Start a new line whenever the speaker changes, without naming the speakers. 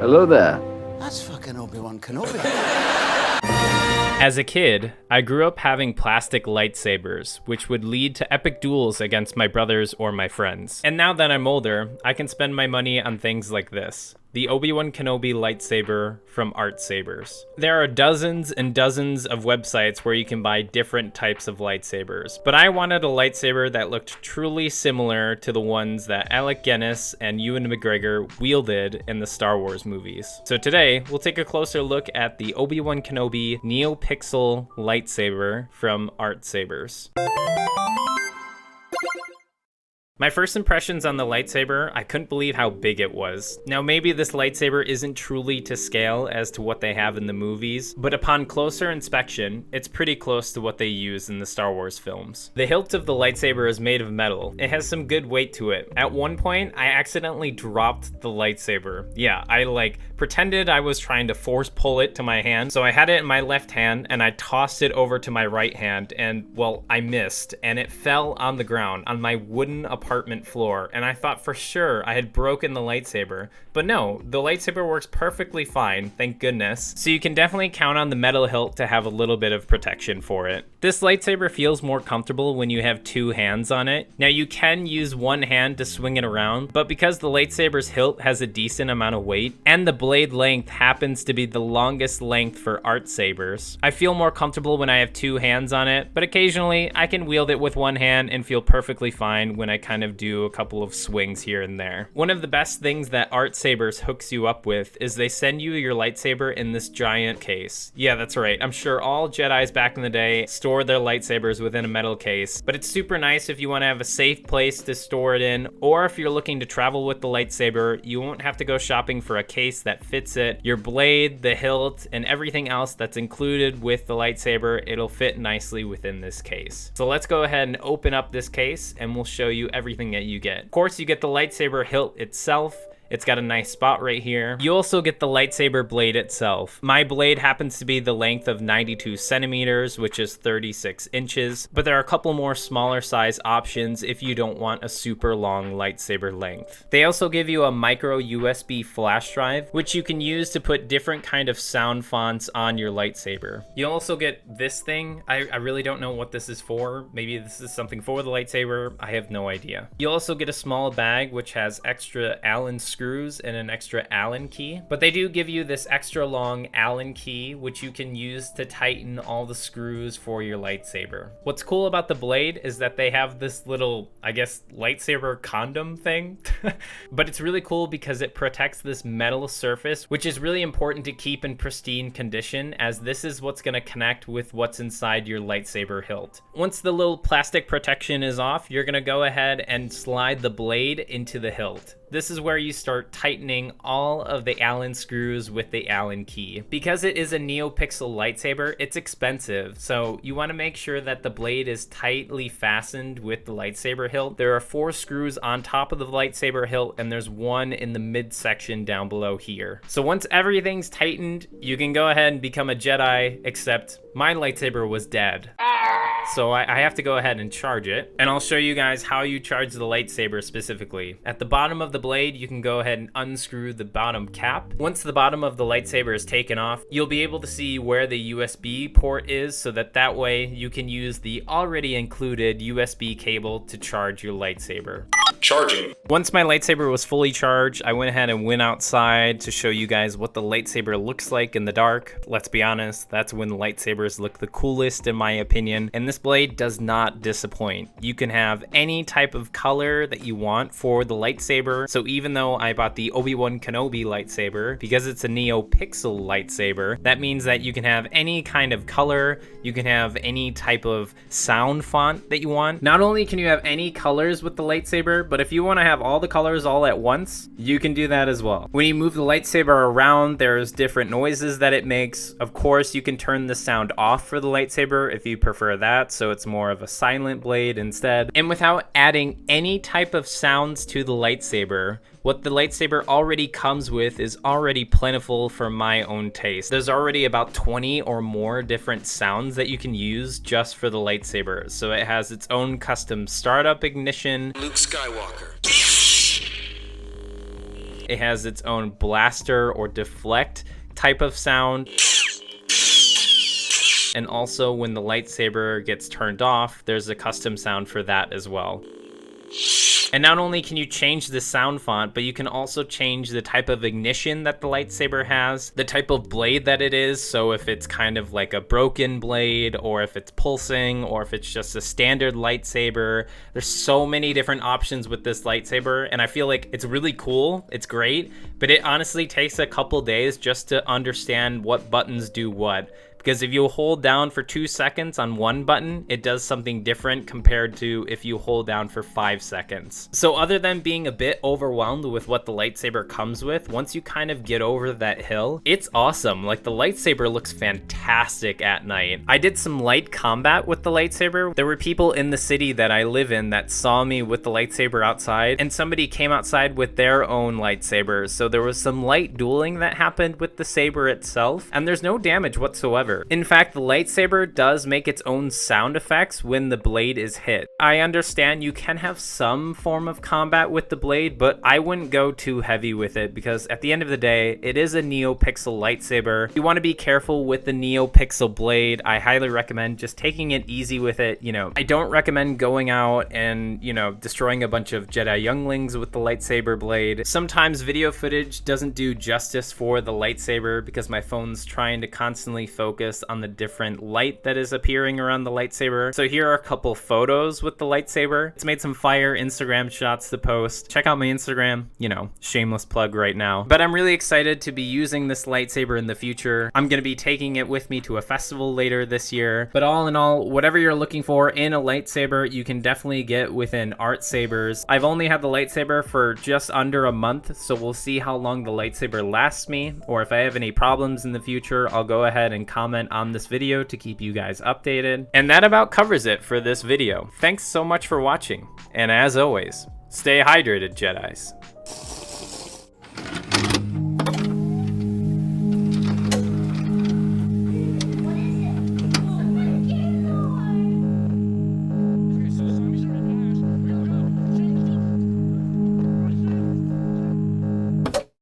Hello there.
That's fucking Obi-Wan Kenobi.
As a kid, I grew up having plastic lightsabers, which would lead to epic duels against my brothers or my friends. And now that I'm older, I can spend my money on things like this. The Obi-Wan Kenobi Lightsaber from Art Sabers. There are dozens and dozens of websites where you can buy different types of lightsabers, but I wanted a lightsaber that looked truly similar to the ones that Alec Guinness and Ewan McGregor wielded in the Star Wars movies. So today, we'll take a closer look at the Obi-Wan Kenobi Neopixel Lightsaber from Art Sabers. My first impressions on the lightsaber, I couldn't believe how big it was. Now maybe this lightsaber isn't truly to scale as to what they have in the movies, but upon closer inspection, it's pretty close to what they use in the Star Wars films. The hilt of the lightsaber is made of metal. It has some good weight to it. At one point, I accidentally dropped the lightsaber. Yeah, I pretended I was trying to force pull it to my hand, so I had it in my left hand and I tossed it over to my right hand and, well, I missed and it fell on the ground on my wooden apartment floor, and I thought for sure I had broken the lightsaber, but no, the lightsaber works perfectly fine, thank goodness. So you can definitely count on the metal hilt to have a little bit of protection for it. This lightsaber feels more comfortable when you have two hands on it. Now you can use one hand to swing it around, but because the lightsaber's hilt has a decent amount of weight, and the blade length happens to be the longest length for Art Sabers, I feel more comfortable when I have two hands on it, but occasionally I can wield it with one hand and feel perfectly fine when I kind of do a couple of swings here and there. One of the best things that Art Sabers hooks you up with is they send you your lightsaber in this giant case. Yeah, that's right. I'm sure all Jedis back in the day stored their lightsabers within a metal case, but it's super nice if you want to have a safe place to store it in, or if you're looking to travel with the lightsaber, you won't have to go shopping for a case that fits it. Your blade, the hilt, and everything else that's included with the lightsaber, it'll fit nicely within this case. So let's go ahead and open up this case and we'll show you everything that you get. Of course, you get the lightsaber hilt itself. It's got a nice spot right here. You also get the lightsaber blade itself. My blade happens to be the length of 92 centimeters, which is 36 inches, but there are a couple more smaller size options if you don't want a super long lightsaber length. They also give you a micro USB flash drive, which you can use to put different kind of sound fonts on your lightsaber. You also get this thing. I really don't know what this is for. Maybe this is something for the lightsaber. I have no idea. You also get a small bag, which has extra Allen screws and an extra Allen key, but they do give you this extra long Allen key which you can use to tighten all the screws for your lightsaber. What's cool about the blade is that they have this little, I guess, lightsaber condom thing, but it's really cool because it protects this metal surface, which is really important to keep in pristine condition, as this is what's going to connect with what's inside your lightsaber hilt. Once the little plastic protection is off, you're going to go ahead and slide the blade into the hilt. This is where you start tightening all of the Allen screws with the Allen key. Because it is a Neopixel lightsaber, it's expensive, so you want to make sure that the blade is tightly fastened with the lightsaber hilt. There are 4 screws on top of the lightsaber hilt, and there's one in the midsection down below here. So once everything's tightened, you can go ahead and become a Jedi, except my lightsaber was dead. So I have to go ahead and charge it, and I'll show you guys how you charge the lightsaber specifically. At the bottom of the blade, you can go ahead and unscrew the bottom cap. Once the bottom of the lightsaber is taken off, you'll be able to see where the USB port is, so that way you can use the already included USB cable to charge your lightsaber.
Charging.
Once my lightsaber was fully charged, I went ahead and went outside to show you guys what the lightsaber looks like in the dark. Let's be honest, that's when lightsabers look the coolest in my opinion, and this blade does not disappoint. You can have any type of color that you want for the lightsaber, so even though I bought the Obi-Wan Kenobi lightsaber, because it's a Neopixel lightsaber, that means that you can have any kind of color, you can have any type of sound font that you want. Not only can you have any colors with the lightsaber, but if you want to have all the colors all at once, you can do that as well. When you move the lightsaber around, there's different noises that it makes. Of course, you can turn the sound off for the lightsaber if you prefer that, so it's more of a silent blade instead. And without adding any type of sounds to the lightsaber, what the lightsaber already comes with is already plentiful for my own taste. There's already about 20 or more different sounds that you can use just for the lightsaber. So it has its own custom startup ignition.
Luke Skywalker.
It has its own blaster or deflect type of sound. And also when the lightsaber gets turned off, there's a custom sound for that as well. And not only can you change the sound font, but you can also change the type of ignition that the lightsaber has, the type of blade that it is. So if it's kind of like a broken blade, or if it's pulsing, or if it's just a standard lightsaber. There's so many different options with this lightsaber, and I feel like it's really cool. It's great, but it honestly takes a couple days just to understand what buttons do what. Because if you hold down for 2 seconds on one button, it does something different compared to if you hold down for 5 seconds. So other than being a bit overwhelmed with what the lightsaber comes with, once you kind of get over that hill, it's awesome. Like, the lightsaber looks fantastic at night. I did some light combat with the lightsaber. There were people in the city that I live in that saw me with the lightsaber outside, and somebody came outside with their own lightsabers. So there was some light dueling that happened with the saber itself, and there's no damage whatsoever. In fact, the lightsaber does make its own sound effects when the blade is hit. I understand you can have some form of combat with the blade, but I wouldn't go too heavy with it because at the end of the day, it is a Neopixel lightsaber. You want to be careful with the Neopixel blade. I highly recommend just taking it easy with it. You know, I don't recommend going out and, you know, destroying a bunch of Jedi younglings with the lightsaber blade. Sometimes video footage doesn't do justice for the lightsaber because my phone's trying to constantly focus on the different light that is appearing around the lightsaber. So here are a couple photos with the lightsaber. It's made some fire Instagram shots to post. Check out my Instagram, you know, shameless plug right now. But I'm really excited to be using this lightsaber in the future. I'm going to be taking it with me to a festival later this year. But all in all, whatever you're looking for in a lightsaber, you can definitely get within Art Sabers. I've only had the lightsaber for just under a month, so we'll see how long the lightsaber lasts me, or if I have any problems in the future, I'll go ahead and comment on this video to keep you guys updated. And that about covers it for this video. Thanks so much for watching, and as always, stay hydrated, Jedis.